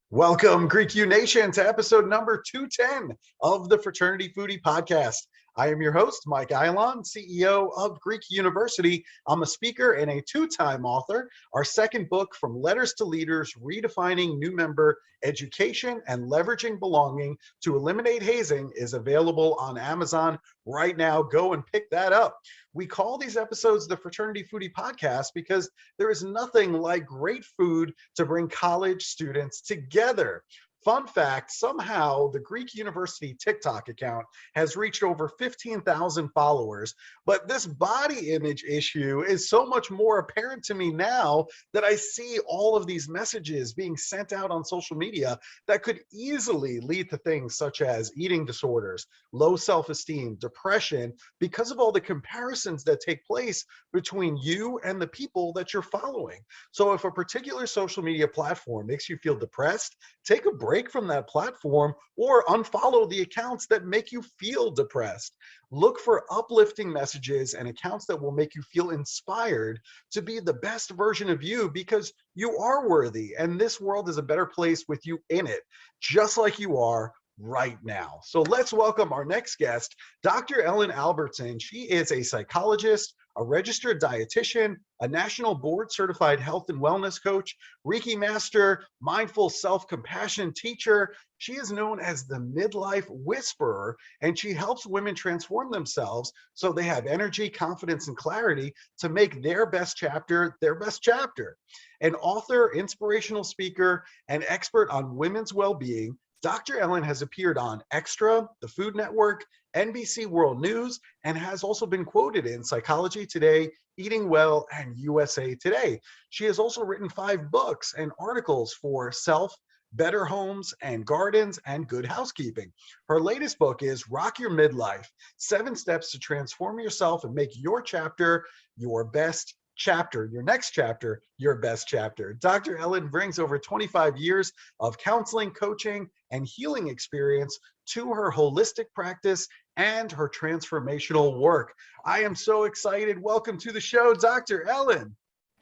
Welcome, Greek U Nation, to episode number 210 of the Fraternity Foodie Podcast. I am your host, Mike Eilon, CEO of Greek University. I'm a speaker and a two-time author. Our second book, From Letters to Leaders, Redefining New Member Education and Leveraging Belonging to Eliminate Hazing, is available on Amazon right now. Go and pick that up. We call these episodes the Fraternity Foodie Podcast because there is nothing like great food to bring college students together. Fun fact, somehow the Greek University TikTok account has reached over 15,000 followers, but this body image issue is so much more apparent to me now that I see all of these messages being sent out on social media that could easily lead to things such as eating disorders, low self-esteem, depression, because of all the comparisons that take place between you and the people that you're following. So if a particular social media platform makes you feel depressed, take a break from that platform or unfollow the accounts that make you feel depressed. Look for uplifting messages and accounts that will make you feel inspired to be the best version of you, because you are worthy and this world is a better place with you in it, just like you are right now. So let's welcome our next guest, Dr. Ellen Albertson. She is a psychologist, a registered dietitian, a national board certified health and wellness coach, Reiki master, mindful self-compassion teacher. She is known as the Midlife Whisperer, and she helps women transform themselves so they have energy, confidence, and clarity to make their best chapter their best chapter. An author, inspirational speaker, and expert on women's well-being, Dr. Ellen has appeared on Extra, the Food Network, NBC World News, and has also been quoted in Psychology Today, Eating Well, and USA Today. She has also written 5 books and articles for Self, Better Homes and Gardens, and Good Housekeeping. Her latest book is Rock Your Midlife, 7 Steps to Transform Yourself and Make Your Chapter Your Best Chapter, your next chapter, your best chapter. Dr. Ellen brings over 25 years of counseling, coaching, and healing experience to her holistic practice and her transformational work. I am so excited. Welcome to the show, Dr. Ellen.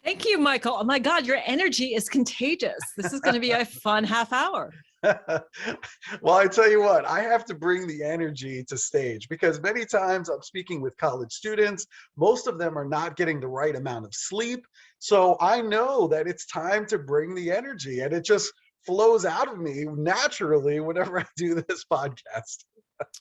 Thank you, Michael. Oh my God, your energy is contagious. This is going to be a fun half hour. Well, I tell you what, I have to bring the energy to stage because many times I'm speaking with college students. Most of them are not getting the right amount of sleep. So I know that it's time to bring the energy, and it just flows out of me naturally whenever I do this podcast.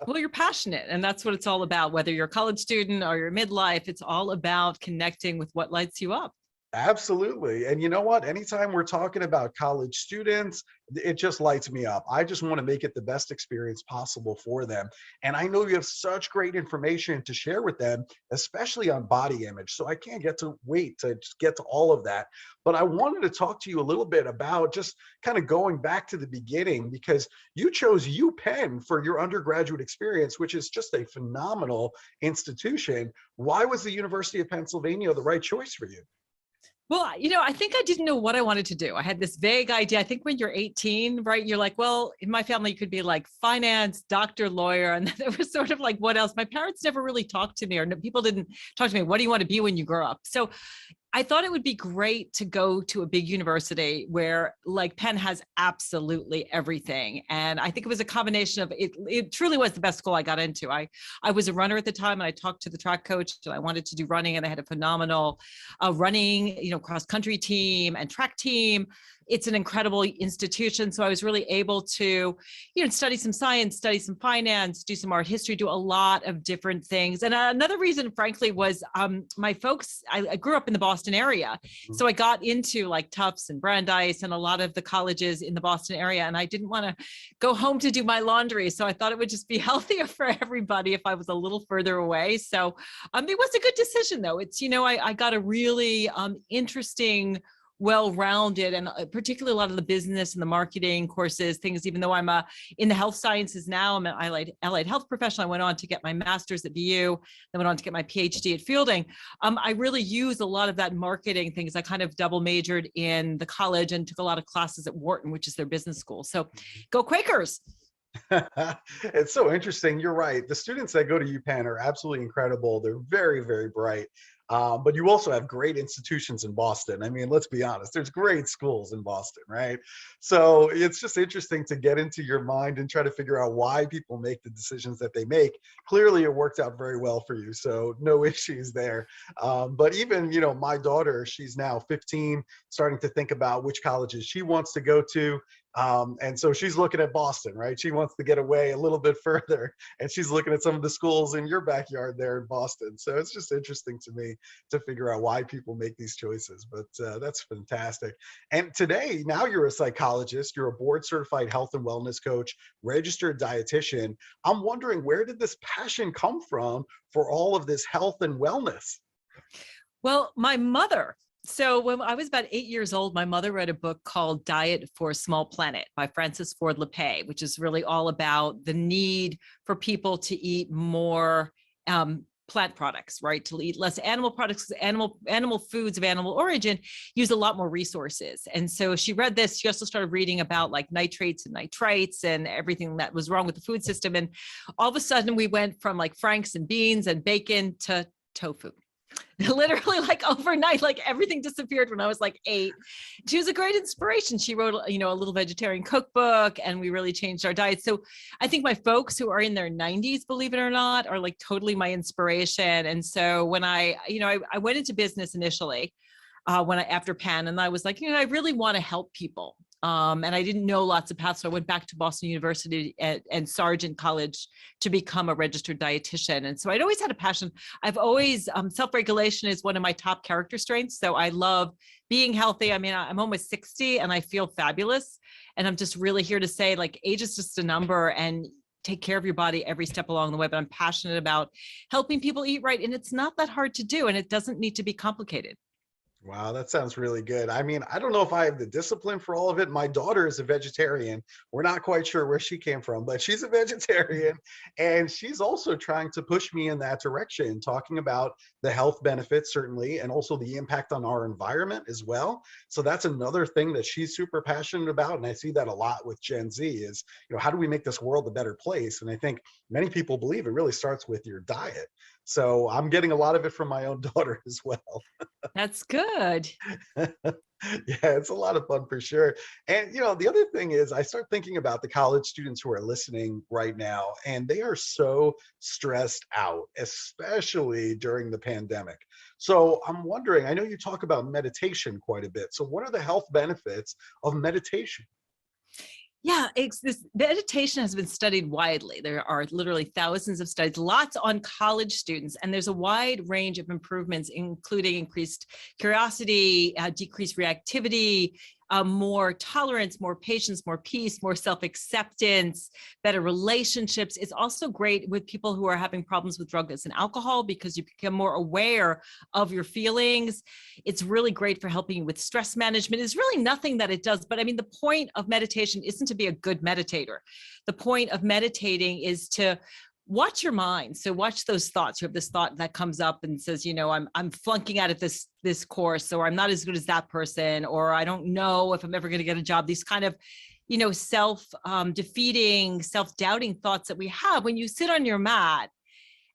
Well, you're passionate, and that's what it's all about. Whether you're a college student or you're midlife, it's all about connecting with what lights you up. Absolutely. And you know what? Anytime we're talking about college students, it just lights me up. I just want to make it the best experience possible for them. And I know you have such great information to share with them, especially on body image. So I can't wait to just get to all of that. But I wanted to talk to you a little bit about just kind of going back to the beginning, because you chose UPenn for your undergraduate experience, which is just a phenomenal institution. Why was the University of Pennsylvania the right choice for you? Well, I think I didn't know what I wanted to do. I had this vague idea. I think when you're 18, right, you're like, well, in my family, you could be like finance, doctor, lawyer. And then it was sort of like, what else? My parents never really talked to me, or people didn't talk to me. What do you want to be when you grow up? So I thought it would be great to go to a big university where, like, Penn has absolutely everything. And I think it was a combination of it truly was the best school I got into. I was a runner at the time, and I talked to the track coach, and I wanted to do running, and I had a phenomenal running, cross country team and track team. It's an incredible institution. So I was really able to, study some science, study some finance, do some art history, do a lot of different things. And another reason, frankly, was my folks, I grew up in the Boston area. So I got into like Tufts and Brandeis and a lot of the colleges in the Boston area. And I didn't want to go home to do my laundry. So I thought it would just be healthier for everybody if I was a little further away. So it was a good decision, though. It's, I got a really interesting, well-rounded, and particularly a lot of the business and the marketing courses, things, even though I'm in the health sciences now, I'm an allied health professional. I went on to get my master's at BU, then went on to get my PhD at Fielding. I really use a lot of that marketing things. I kind of double majored in the college and took a lot of classes at Wharton, which is their business school. So go Quakers. It's so interesting. You're right. The students that go to UPenn are absolutely incredible. They're very, very bright. But you also have great institutions in Boston. I mean, let's be honest, there's great schools in Boston, right? So it's just interesting to get into your mind and try to figure out why people make the decisions that they make. Clearly, it worked out very well for you, so no issues there. But even, my daughter, she's now 15, starting to think about which colleges she wants to go to. And so she's looking at Boston, right? She wants to get away a little bit further, and she's looking at some of the schools in your backyard there in Boston. So it's just interesting to me to figure out why people make these choices. But that's fantastic. And today, now you're a psychologist, you're a board certified health and wellness coach, registered dietitian. I'm wondering, where did this passion come from for all of this health and wellness? Well, my mother. So when I was about 8 years old, my mother read a book called Diet for a Small Planet by Francis Ford LaPay, which is really all about the need for people to eat more plant products, right? To eat less animal products, animal foods of animal origin use a lot more resources. And so she read this. She also started reading about like nitrates and nitrites and everything that was wrong with the food system. And all of a sudden we went from like franks and beans and bacon to tofu. Literally like overnight, like everything disappeared when I was like 8. She was a great inspiration. She wrote, a little vegetarian cookbook, and we really changed our diet. So I think my folks who are in their 90s, believe it or not, are like totally my inspiration. And so when I went into business initially, after Penn, and I was like, I really want to help people. And I didn't know lots of paths. So I went back to Boston University and Sargent College to become a registered dietitian. And so I'd always had a passion. I've always, self-regulation is one of my top character strengths. So I love being healthy. I mean, I'm almost 60 and I feel fabulous. And I'm just really here to say, like, age is just a number, and take care of your body every step along the way. But I'm passionate about helping people eat right. And it's not that hard to do, and it doesn't need to be complicated. Wow, that sounds really good. I mean, I don't know if I have the discipline for all of it. My daughter is a vegetarian. We're not quite sure where she came from, but she's a vegetarian. And she's also trying to push me in that direction, talking about the health benefits, certainly, and also the impact on our environment as well. So that's another thing that she's super passionate about. And I see that a lot with Gen Z is, how do we make this world a better place? And I think many people believe it really starts with your diet. So I'm getting a lot of it from my own daughter as well. That's good. Yeah, it's a lot of fun for sure. And the other thing is, I start thinking about the college students who are listening right now, and they are so stressed out, especially during the pandemic. So I'm wondering, I know you talk about meditation quite a bit. So what are the health benefits of meditation? Yeah, this meditation has been studied widely. There are literally thousands of studies, lots on college students, and there's a wide range of improvements, including increased curiosity, decreased reactivity, more tolerance, more patience, more peace, more self-acceptance, better relationships. It's also great with people who are having problems with drugs and alcohol, because you become more aware of your feelings. It's really great for helping you with stress management. There's really nothing that it does. But I mean, the point of meditation isn't to be a good meditator. The point of meditating is to watch your mind. So watch those thoughts. You have this thought that comes up and says, I'm flunking out of this course, or I'm not as good as that person, or I don't know if I'm ever going to get a job. These kind of, self-defeating, self-doubting thoughts that we have when you sit on your mat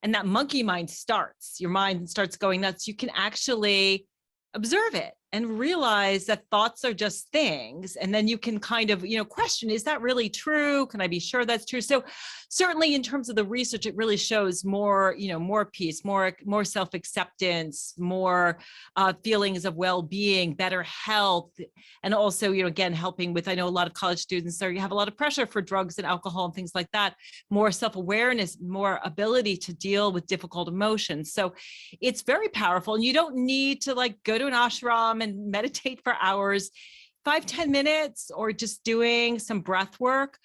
and that monkey mind starts, your mind starts going nuts. You can actually observe it and realize that thoughts are just things. And then you can kind of, question, is that really true? Can I be sure that's true? So certainly in terms of the research, it really shows more, more peace, more self-acceptance, more feelings of well-being, better health. And also, again, helping with, I know a lot of college students you have a lot of pressure for drugs and alcohol and things like that, more self-awareness, more ability to deal with difficult emotions. So it's very powerful. And you don't need to go to an ashram and meditate for hours. 5-10 minutes, or just doing some breath work.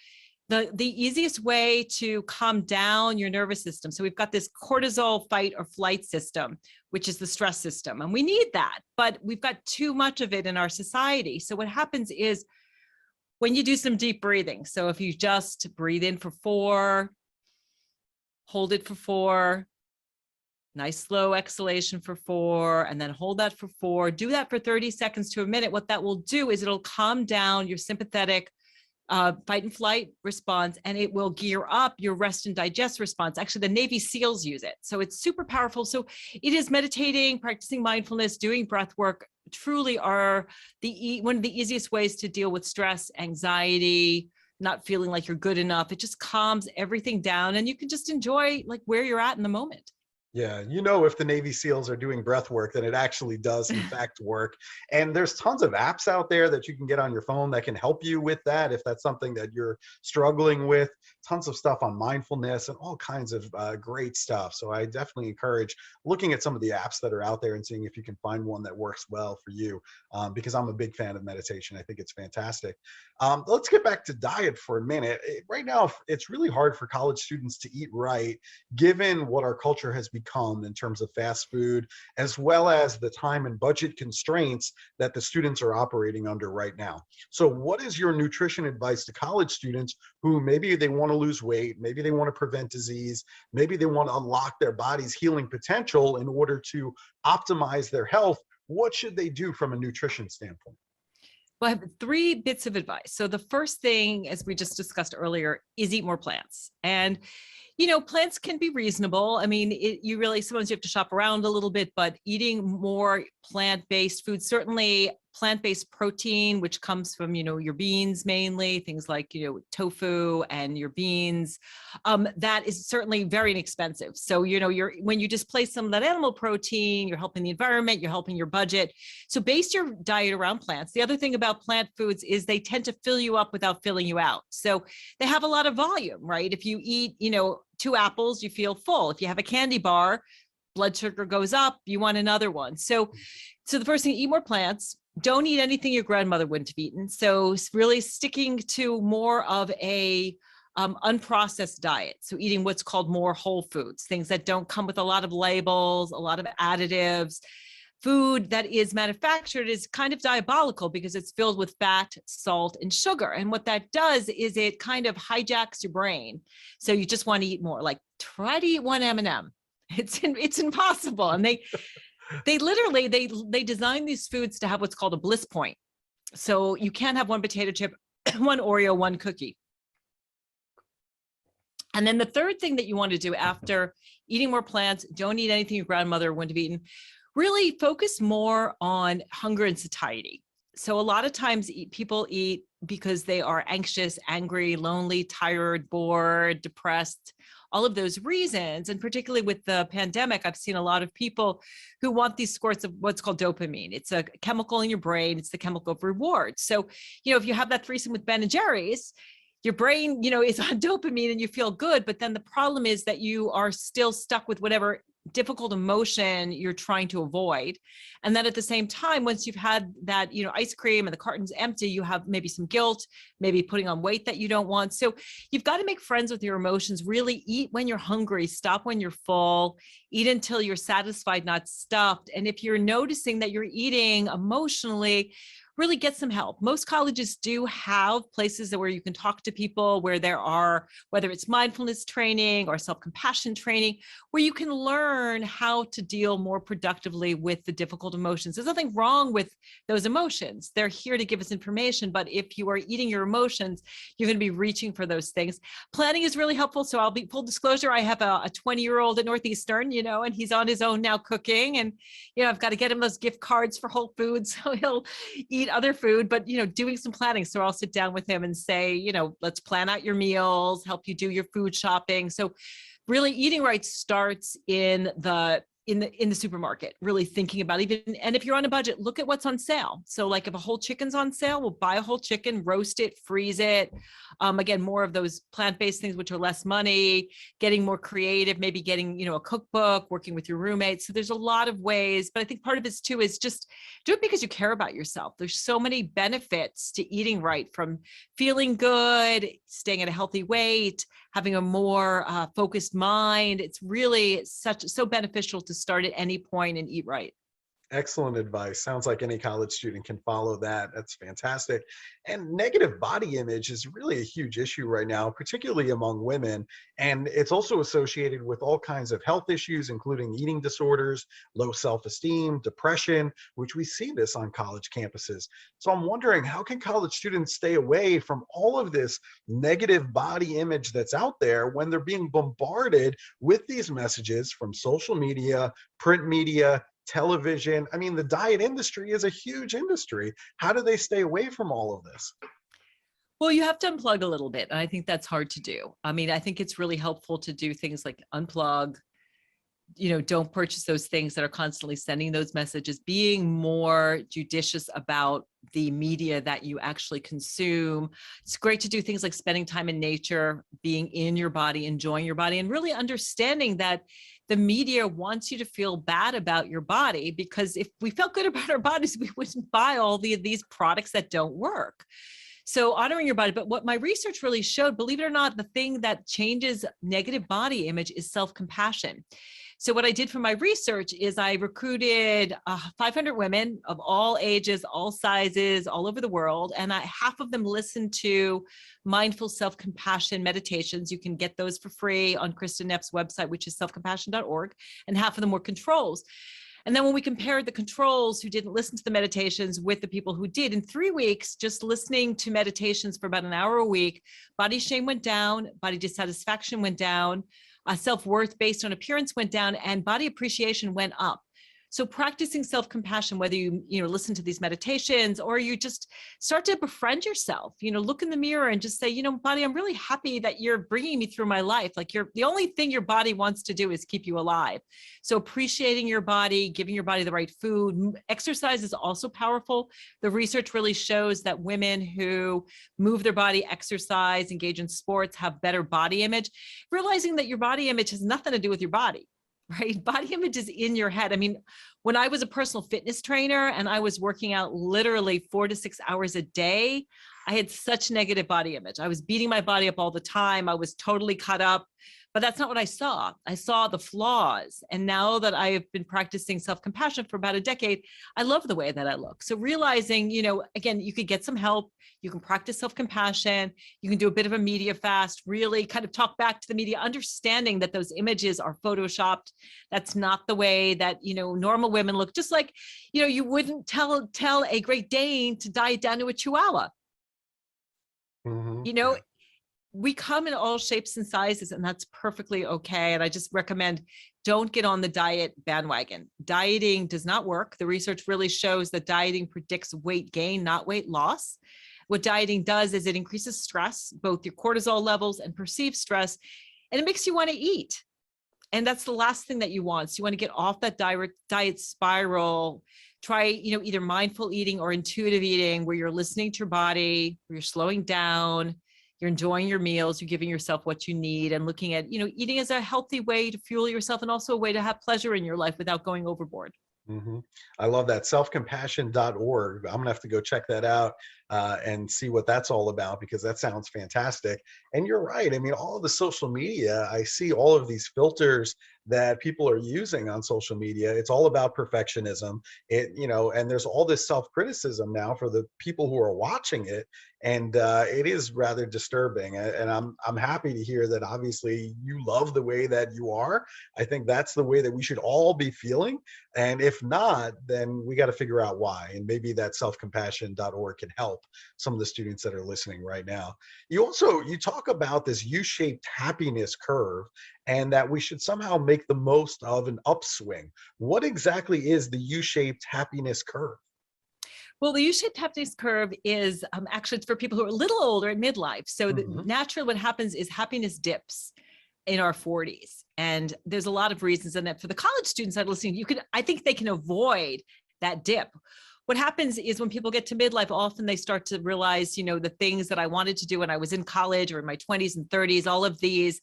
The easiest way to calm down your nervous system. So we've got this cortisol fight or flight system, which is the stress system, and we need that, but we've got too much of it in our society. So what happens is when you do some deep breathing, so if you just breathe in for 4, hold it for 4, nice slow exhalation for 4, and then hold that for 4. Do that for 30 seconds to a minute. What that will do is it'll calm down your sympathetic fight and flight response, and it will gear up your rest and digest response. Actually, the Navy SEALs use it. So it's super powerful. So it is meditating, practicing mindfulness, doing breath work, truly are one of the easiest ways to deal with stress, anxiety, not feeling like you're good enough. It just calms everything down, and you can just enjoy like where you're at in the moment. Yeah, you know, if the Navy SEALs are doing breath work, then it actually does, in fact, work. And there's tons of apps out there that you can get on your phone that can help you with that if that's something that you're struggling with. Tons of stuff on mindfulness and all kinds of great stuff. So I definitely encourage looking at some of the apps that are out there and seeing if you can find one that works well for you, because I'm a big fan of meditation. I think it's fantastic. Let's get back to diet for a minute. Right now, it's really hard for college students to eat right, given what our culture has become in terms of fast food, as well as the time and budget constraints that the students are operating under right now. So what is your nutrition advice to college students who maybe they want to lose weight, maybe they want to prevent disease, maybe they want to unlock their body's healing potential in order to optimize their health? What should they do from a nutrition standpoint? Well, I have 3 bits of advice. So the first thing, as we just discussed earlier, is eat more plants. And plants can be reasonable. I mean, you really, sometimes you have to shop around a little bit, but eating more plant-based food, certainly plant-based protein, which comes from, your beans, mainly things like, tofu and your beans, that is certainly very inexpensive. So, when you displace some of that animal protein, you're helping the environment, you're helping your budget. So base your diet around plants. The other thing about plant foods is they tend to fill you up without filling you out. So they have a lot of volume, right? If you eat, 2 apples, you feel full. If you have a candy bar, blood sugar goes up, you want another one. So the first thing, eat more plants. Don't eat anything your grandmother wouldn't have eaten. So really sticking to more of a unprocessed diet. So eating what's called more whole foods, things that don't come with a lot of labels, a lot of additives. Food that is manufactured is kind of diabolical because it's filled with fat, salt, and sugar. And what that does is it kind of hijacks your brain. So you just want to eat more. Like, try to eat one M&M. It's impossible. And they literally design these foods to have what's called a bliss point. So you can't have one potato chip, one Oreo, one cookie. And then the third thing that you want to do after eating more plants, don't eat anything your grandmother wouldn't have eaten. Really focus more on hunger and satiety. So a lot of times people eat because they are anxious, angry, lonely, tired, bored, depressed, all of those reasons. And particularly with the pandemic, I've seen a lot of people who want these squirts of what's called dopamine. It's a chemical in your brain. It's the chemical of reward. So, if you have that threesome with Ben and Jerry's, your brain, is on dopamine and you feel good. But then the problem is that you are still stuck with whatever difficult emotion you're trying to avoid. And then at the same time, once you've had that, ice cream and the carton's empty, you have maybe some guilt, maybe putting on weight that you don't want. So you've got to make friends with your emotions, really eat when you're hungry, stop when you're full, eat until you're satisfied, not stuffed. And if you're noticing that you're eating emotionally, really get some help. Most colleges do have places where you can talk to people, where there are, whether it's mindfulness training or self-compassion training, where you can learn how to deal more productively with the difficult emotions. There's nothing wrong with those emotions. They're here to give us information. But if you are eating your emotions, you're going to be reaching for those things. Planning is really helpful. So I'll be full disclosure. I have a 20-year-old at Northeastern, and he's on his own now cooking. And, I've got to get him those gift cards for Whole Foods. So he'll eat other food, but, doing some planning. So I'll sit down with him and say, let's plan out your meals, help you do your food shopping. So really eating right starts in the supermarket, really thinking about and if you're on a budget, look at what's on sale. So like if a whole chicken's on sale, we'll buy a whole chicken, roast it, freeze it. Again, more of those plant-based things, which are less money, getting more creative, maybe getting, a cookbook, working with your roommates. So there's a lot of ways, but I think part of it too is just do it because you care about yourself. There's so many benefits to eating right, from feeling good, staying at a healthy weight, having a more focused mind. It's really so beneficial to start at any point and eat right. Excellent advice. Sounds like any college student can follow that. That's fantastic. And negative body image is really a huge issue right now, particularly among women. And it's also associated with all kinds of health issues, including eating disorders, low self-esteem, depression, which we see this on college campuses. So I'm wondering, how can college students stay away from all of this negative body image that's out there when they're being bombarded with these messages from social media, print media, television? I mean, the diet industry is a huge industry. How do they stay away from all of this? Well, you have to unplug a little bit. And I think that's hard to do. I mean, I think it's really helpful to do things like unplug, don't purchase those things that are constantly sending those messages, being more judicious about the media that you actually consume. It's great to do things like spending time in nature, being in your body, enjoying your body, and really understanding that the media wants you to feel bad about your body, because if we felt good about our bodies, we wouldn't buy all these products that don't work. So honoring your body. But what my research really showed, believe it or not, the thing that changes negative body image is self-compassion. So what I did for my research is I recruited 500 women of all ages, all sizes, all over the world. And half of them listened to mindful self-compassion meditations. You can get those for free on Kristen Neff's website, which is selfcompassion.org. And half of them were controls. And then when we compared the controls who didn't listen to the meditations with the people who did, in 3 weeks, just listening to meditations for about an hour a week, body shame went down, body dissatisfaction went down, self-worth based on appearance went down, and body appreciation went up. So practicing self-compassion, whether you listen to these meditations or you just start to befriend yourself, look in the mirror and just say, body, I'm really happy that you're bringing me through my life. Like the only thing your body wants to do is keep you alive. So appreciating your body, giving your body the right food. Exercise is also powerful. The research really shows that women who move their body, exercise, engage in sports, have better body image. Realizing that your body image has nothing to do with your body. Right? Body image is in your head. I mean, when I was a personal fitness trainer and I was working out literally 4 to 6 hours a day, I had such negative body image. I was beating my body up all the time. I was totally cut up, but that's not what I saw. I saw the flaws. And now that I have been practicing self-compassion for about a decade, I love the way that I look. So realizing, again, you could get some help. You can practice self-compassion. You can do a bit of a media fast, really kind of talk back to the media, understanding that those images are photoshopped. That's not the way that, normal women look. Just like, you wouldn't tell a Great Dane to diet down to a Chihuahua. Mm-hmm. We come in all shapes and sizes, and that's perfectly okay. And I just recommend, don't get on the diet bandwagon. Dieting does not work. The research really shows that dieting predicts weight gain, not weight loss. What dieting does is it increases stress, both your cortisol levels and perceived stress, and it makes you want to eat. And that's the last thing that you want. So you want to get off that diet spiral. Try, either mindful eating or intuitive eating, where you're listening to your body, where you're slowing down, you're enjoying your meals, you're giving yourself what you need, and looking at, eating as a healthy way to fuel yourself and also a way to have pleasure in your life without going overboard. Mm-hmm. I love that. Selfcompassion.org. I'm gonna have to go check that out and see what that's all about, because that sounds fantastic. And you're right. I mean, all of the social media, I see all of these filters that people are using on social media. It's all about perfectionism. And there's all this self-criticism now for the people who are watching it. And it is rather disturbing. And I'm happy to hear that obviously you love the way that you are. I think that's the way that we should all be feeling. And if not, then we got to figure out why. And maybe that selfcompassion.org can help some of the students that are listening right now. You talk about this U-shaped happiness curve, and that we should somehow make the most of an upswing. What exactly is the U-shaped happiness curve? Well, the U-shaped happiness curve is actually, it's for people who are a little older at midlife. So naturally what happens is happiness dips in our 40s. And there's a lot of reasons. And that for the college students that are listening, I think they can avoid that dip. What happens is when people get to midlife, often they start to realize, the things that I wanted to do when I was in college or in my 20s and 30s, all of these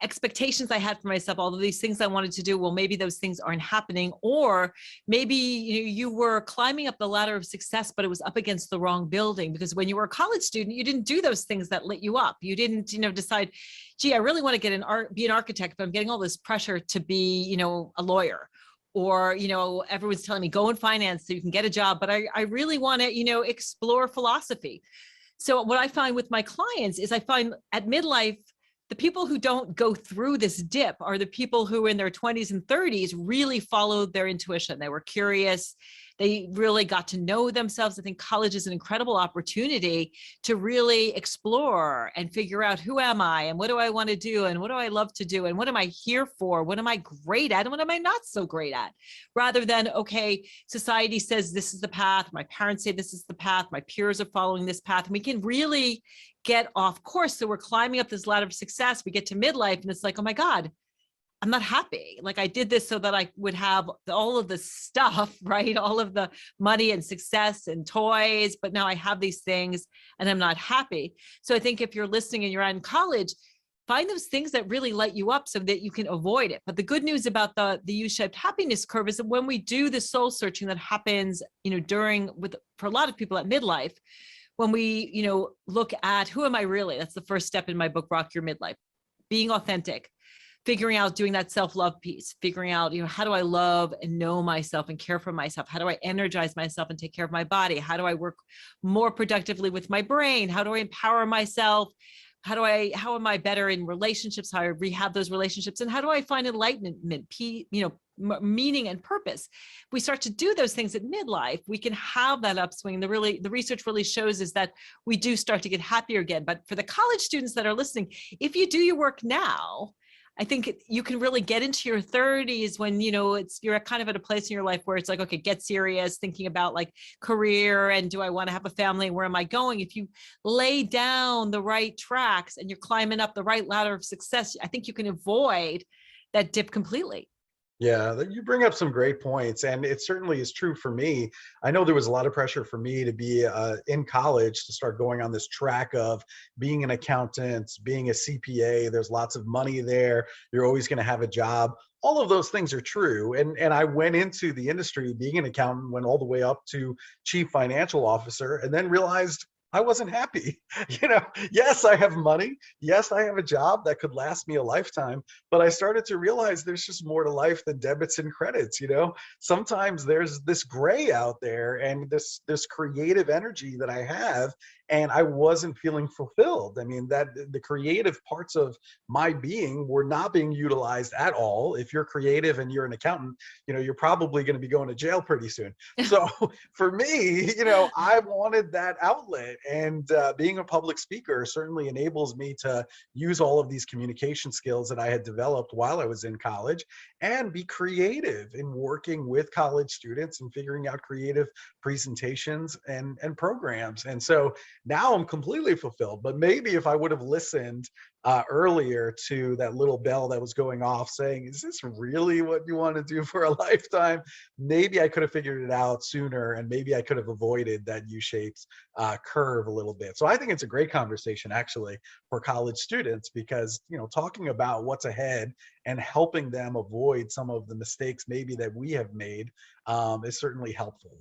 expectations I had for myself, all of these things I wanted to do, well, maybe those things aren't happening. Or maybe you were climbing up the ladder of success, but it was up against the wrong building, because when you were a college student, you didn't do those things that lit you up. You didn't, decide, gee, I really want to be an architect, but I'm getting all this pressure to be, a lawyer. or, everyone's telling me go in finance so you can get a job, but I really want to, explore philosophy. So what I find with my clients is I find at midlife, the people who don't go through this dip are the people who in their 20s and 30s really followed their intuition. They were curious. They really got to know themselves. I think college is an incredible opportunity to really explore and figure out who am I and what do I want to do and what do I love to do and what am I here for? What am I great at and what am I not so great at? Rather than, okay, society says this is the path. My parents say this is the path. My peers are following this path. And we can really get off course. So we're climbing up this ladder of success. We get to midlife and it's like, oh my God, I'm not happy. Like I did this so that I would have all of the stuff, right? All of the money and success and toys, but now I have these things and I'm not happy. So I think if you're listening and you're in college, find those things that really light you up so that you can avoid it. But the good news about the U-shaped happiness curve is that when we do the soul searching that happens, for a lot of people at midlife, when we, look at who am I really? That's the first step in my book, Rock Your Midlife, being authentic. Figuring out, doing that self-love piece, figuring out, how do I love and know myself and care for myself? How do I energize myself and take care of my body? How do I work more productively with my brain? How do I empower myself? How am I better in relationships? How do I rehab those relationships? And how do I find enlightenment, meaning and purpose? If we start to do those things at midlife, we can have that upswing. The research really shows is that we do start to get happier again. But for the college students that are listening, if you do your work now, I think you can really get into your 30s when, you're kind of at a place in your life where it's like, okay, get serious, thinking about like career and do I want to have a family? Where am I going? If you lay down the right tracks and you're climbing up the right ladder of success, I think you can avoid that dip completely. Yeah, you bring up some great points, and it certainly is true for me. I know there was a lot of pressure for me to be in college to start going on this track of being an accountant, being a CPA. There's lots of money there. You're always going to have a job. All of those things are true. And I went into the industry being an accountant, went all the way up to chief financial officer, and then realized I wasn't happy. Yes, I have money. Yes, I have a job that could last me a lifetime, but I started to realize there's just more to life than debits and credits. Sometimes there's this gray out there and this creative energy that I have, and I wasn't feeling fulfilled. I mean, that the creative parts of my being were not being utilized at all. If you're creative and you're an accountant, you're probably going to be going to jail pretty soon. So for me, I wanted that outlet, and being a public speaker certainly enables me to use all of these communication skills that I had developed while I was in college and be creative in working with college students and figuring out creative presentations and programs. And so now I'm completely fulfilled. But maybe if I would have listened earlier to that little bell that was going off saying, is this really what you want to do for a lifetime? Maybe I could have figured it out sooner, and maybe I could have avoided that U-shaped curve a little bit. So I think it's a great conversation actually for college students, because talking about what's ahead and helping them avoid some of the mistakes maybe that we have made is certainly helpful.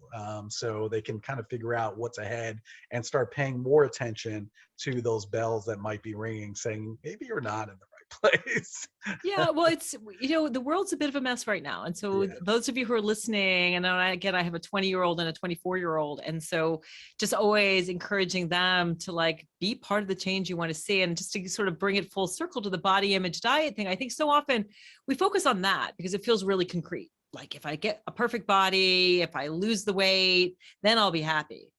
So they can kind of figure out what's ahead and start paying more attention to those bells that might be ringing saying, maybe you're not in the right place. Yeah, well, it's, the world's a bit of a mess right now. And so those of you who are listening, and again, I have a 20-year-old and a 24-year-old. And so just always encouraging them to like be part of the change you want to see, and just to sort of bring it full circle to the body image diet thing. I think so often we focus on that because it feels really concrete. Like if I get a perfect body, if I lose the weight, then I'll be happy.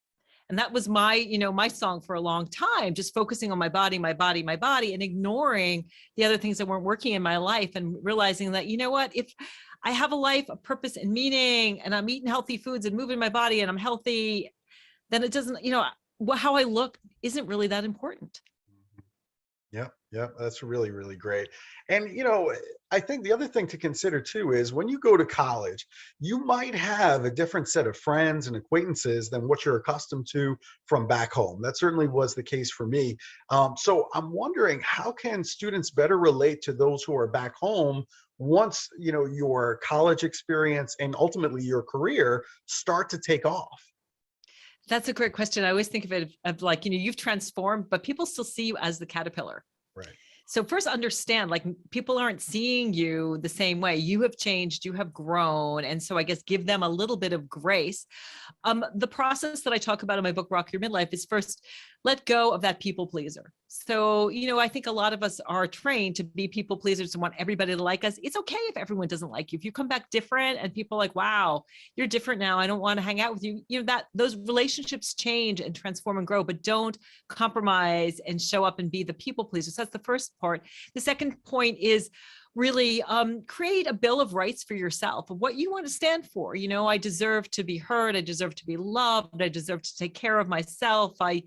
And that was my, my song for a long time, just focusing on my body, and ignoring the other things that weren't working in my life, and realizing that, if I have a life, a purpose and meaning, and I'm eating healthy foods and moving my body and I'm healthy, then it doesn't, how I look isn't really that important. Yeah, that's really, really great. And, I think the other thing to consider too is when you go to college, you might have a different set of friends and acquaintances than what you're accustomed to from back home. That certainly was the case for me. So I'm wondering, how can students better relate to those who are back home once, your college experience and ultimately your career start to take off? That's a great question. I always think of it of like, you've transformed, but people still see you as the caterpillar. Right. So first understand, like people aren't seeing you the same way. You have changed, you have grown. And so I guess give them a little bit of grace. The process that I talk about in my book, Rock Your Midlife, is first let go of that people pleaser. So, I think a lot of us are trained to be people pleasers and want everybody to like us. It's okay if everyone doesn't like you. If you come back different and people are like, wow, you're different now, I don't want to hang out with you. That those relationships change and transform and grow, but don't compromise and show up and be the people pleaser. So that's the first part. The second point is really create a bill of rights for yourself of what you want to stand for. I deserve to be heard. I deserve to be loved. I deserve to take care of myself. I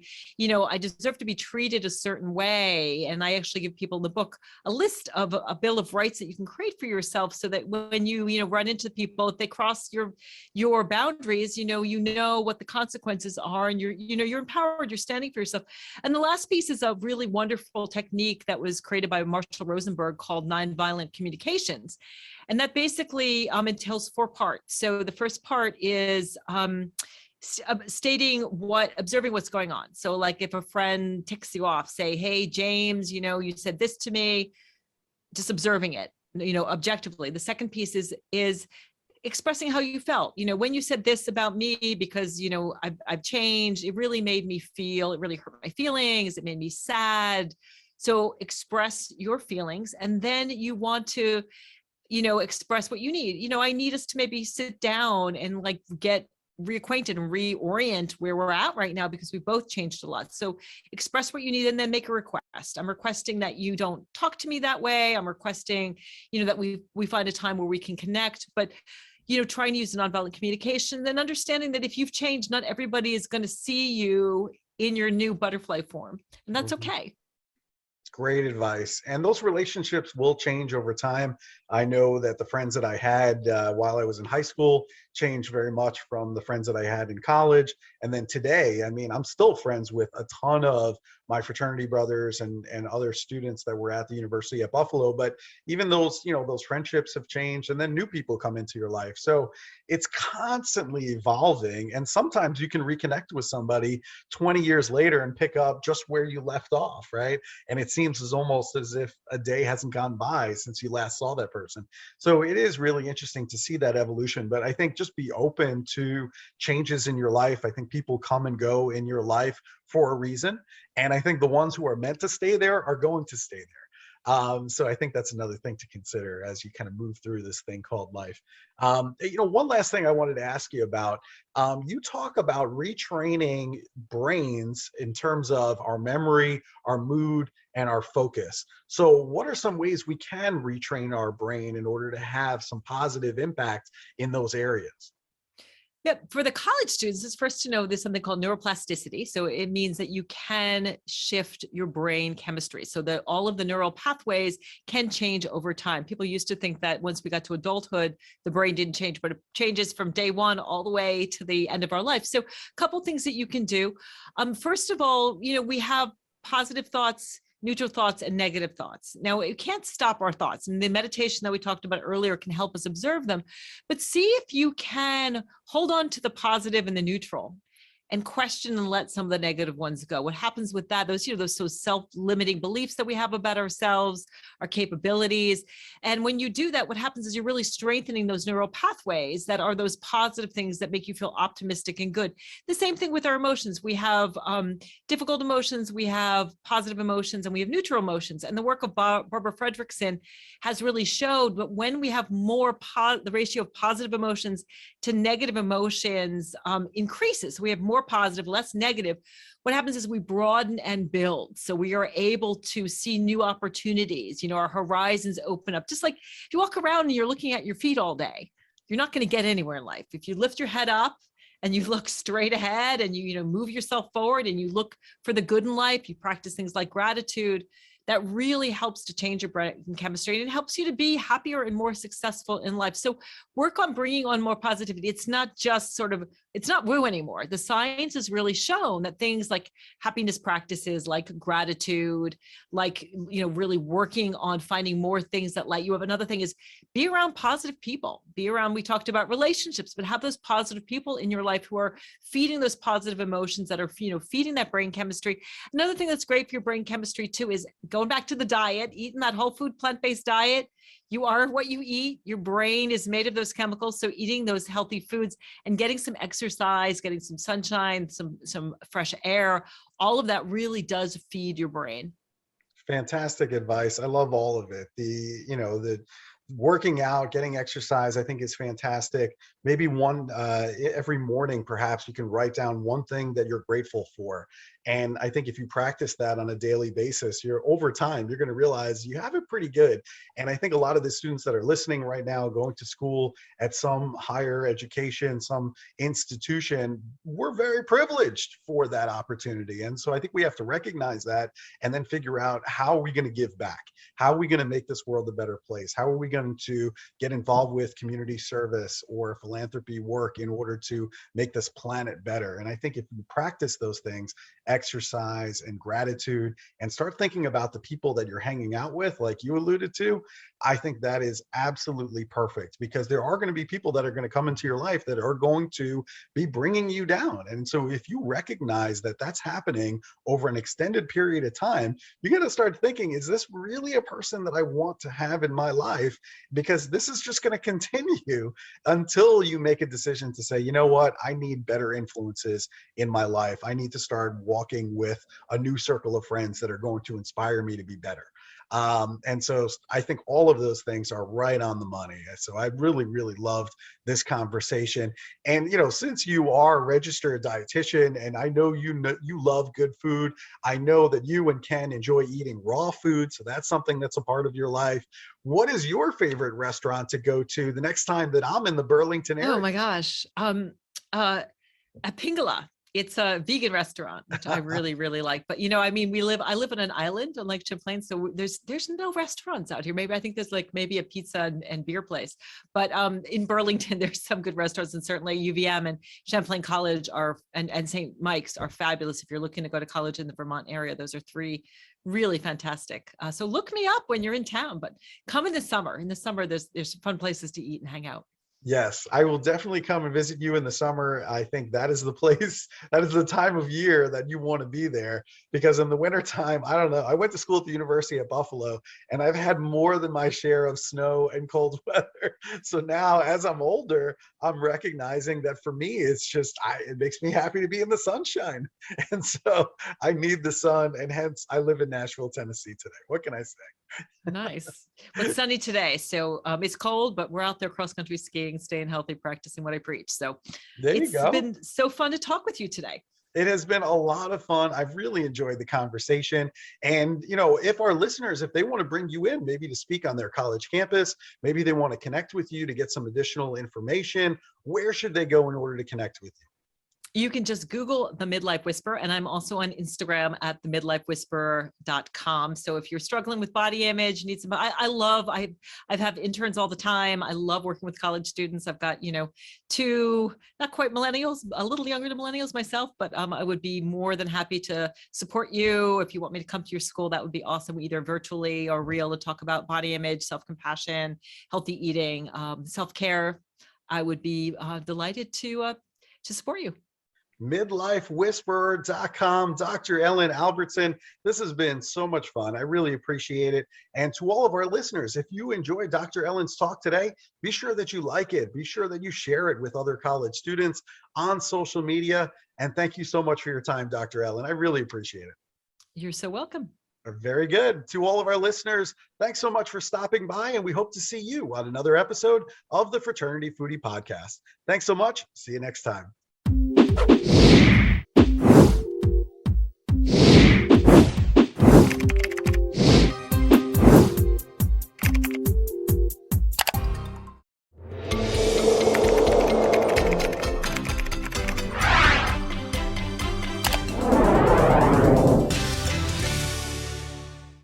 deserve to be treated a certain way. And I actually give people in the book a list of a bill of rights that you can create for yourself so that when you run into people, if they cross your boundaries, you know what the consequences are, and you're empowered, you're standing for yourself. And the last piece is a really wonderful technique that was created by Marshall Rosenberg called nonviolent communications. And that basically entails 4 parts. So the first part is observing what's going on. So like if a friend ticks you off, say, hey, James, you said this to me, just observing it, objectively. The second piece is expressing how you felt, when you said this about me, because, I've changed, it really made me feel, it really hurt my feelings. It made me sad. So express your feelings, and then you want to, express what you need. I need us to maybe sit down and like get reacquainted and reorient where we're at right now, because we both changed a lot. So express what you need and then make a request. I'm requesting that you don't talk to me that way. I'm requesting, that we find a time where we can connect, but trying to use nonviolent communication, then understanding that if you've changed, not everybody is going to see you in your new butterfly form, and that's okay. Great advice. And those relationships will change over time. I know that the friends that I had while I was in high school changed very much from the friends that I had in college. And then today, I'm still friends with a ton of my fraternity brothers and other students that were at the University at Buffalo. But even those, those friendships have changed, and then new people come into your life. So it's constantly evolving. And sometimes you can reconnect with somebody 20 years later and pick up just where you left off, right? And it seems almost as if a day hasn't gone by since you last saw that person. So it is really interesting to see that evolution. But I think just be open to changes in your life. I think people come and go in your life for a reason. And I think the ones who are meant to stay there are going to stay there. So I think that's another thing to consider as you kind of move through this thing called life. One last thing I wanted to ask you about, you talk about retraining brains in terms of our memory, our mood, and our focus. So what are some ways we can retrain our brain in order to have some positive impact in those areas? Yeah, for the college students, it's first to know there's something called neuroplasticity. So it means that you can shift your brain chemistry so that all of the neural pathways can change over time. People used to think that once we got to adulthood, the brain didn't change, but it changes from day one all the way to the end of our life. So a couple things that you can do. First of all, we have positive thoughts, neutral thoughts, and negative thoughts. Now, it can't stop our thoughts, and the meditation that we talked about earlier can help us observe them, but see if you can hold on to the positive and the neutral and question and let some of the negative ones go. What happens with that? Those self-limiting beliefs that we have about ourselves, our capabilities. And when you do that, what happens is you're really strengthening those neural pathways that are those positive things that make you feel optimistic and good. The same thing with our emotions. We have difficult emotions, we have positive emotions, and we have neutral emotions. And the work of Barbara Fredrickson has really showed that when we have more, the ratio of positive emotions to negative emotions increases. We have more positive, less negative. What happens is we broaden and build. So we are able to see new opportunities. Our horizons open up. Just like if you walk around and you're looking at your feet all day, you're not going to get anywhere in life. If you lift your head up and you look straight ahead and you move yourself forward and you look for the good in life, you practice things like gratitude, that really helps to change your brain chemistry, and it helps you to be happier and more successful in life. So work on bringing on more positivity. It's not just it's not woo anymore. The science has really shown that things like happiness practices, like gratitude, like, really working on finding more things that light you up. Another thing is be around positive people, we talked about relationships, but have those positive people in your life who are feeding those positive emotions that are, feeding that brain chemistry. Another thing that's great for your brain chemistry too is going back to the diet, eating that whole food, plant-based diet. You are what you eat. Your brain is made of those chemicals. So eating those healthy foods and getting some exercise, getting some sunshine, some fresh air, all of that really does feed your brain. Fantastic advice. I love all of it. The working out, getting exercise, I think is fantastic. Maybe every morning, perhaps you can write down one thing that you're grateful for. And I think if you practice that on a daily basis, over time, you're going to realize you have it pretty good. And I think a lot of the students that are listening right now, going to school at some higher education, some institution, we're very privileged for that opportunity. And so I think we have to recognize that and then figure out, how are we going to give back? How are we going to make this world a better place? How are we going to get involved with community service or philanthropy work in order to make this planet better? And I think if you practice those things, exercise and gratitude, and start thinking about the people that you're hanging out with, like you alluded to, I think that is absolutely perfect, because there are going to be people that are going to come into your life that are going to be bringing you down. And so if you recognize that that's happening over an extended period of time, you got to start thinking, is this really a person that I want to have in my life? Because this is just going to continue until you make a decision to say, you know what, I need better influences in my life. I need to start walking with a new circle of friends that are going to inspire me to be better. And so I think all of those things are right on the money. So I really, really loved this conversation. And, since you are a registered dietitian, and I know you love good food, I know that you and Ken enjoy eating raw food. So that's something that's a part of your life. What is your favorite restaurant to go to the next time that I'm in the Burlington area? Oh my gosh. A Pingala. It's a vegan restaurant, which I really, really like. But, I live on an island on Lake Champlain. So there's no restaurants out here. I think there's maybe a pizza and beer place. But in Burlington, there's some good restaurants, and certainly UVM and Champlain College and St. Mike's are fabulous. If you're looking to go to college in the Vermont area, those are three really fantastic. So look me up when you're in town, but come in the summer. In the summer, there's fun places to eat and hang out. Yes, I will definitely come and visit you in the summer. I think that is the place, that is the time of year that you want to be there, because in the wintertime, I don't know. I went to school at the University of Buffalo, and I've had more than my share of snow and cold weather. So now, as I'm older, I'm recognizing that for me, it's just, it makes me happy to be in the sunshine. And so I need the sun, and hence I live in Nashville, Tennessee today. What can I say? Nice. Well, it's sunny today. So it's cold, but we're out there cross-country skiing, staying healthy, practicing what I preach. So there you go. It's been so fun to talk with you today. It has been a lot of fun. I've really enjoyed the conversation. And, if our listeners, if they want to bring you in, maybe to speak on their college campus, maybe they want to connect with you to get some additional information, where should they go in order to connect with you? You can just Google The Midlife Whisperer, and I'm also on Instagram at themidlifewhisperer.com. So if you're struggling with body image, need some, I've had interns all the time. I love working with college students. I've got, two, not quite millennials, a little younger than millennials myself, but I would be more than happy to support you. If you want me to come to your school, that would be awesome, either virtually or real, to talk about body image, self-compassion, healthy eating, self-care. I would be delighted to support you. midlifewhisperer.com. Dr. Ellen Albertson, this has been so much fun. I really appreciate it. And to all of our listeners, if you enjoyed Dr. Ellen's talk today, be sure that you like it. Be sure that you share it with other college students on social media. And thank you so much for your time, Dr. Ellen. I really appreciate it. You're so welcome. Very good. To all of our listeners, thanks so much for stopping by, and we hope to see you on another episode of the Fraternity Foodie Podcast. Thanks so much. See you next time.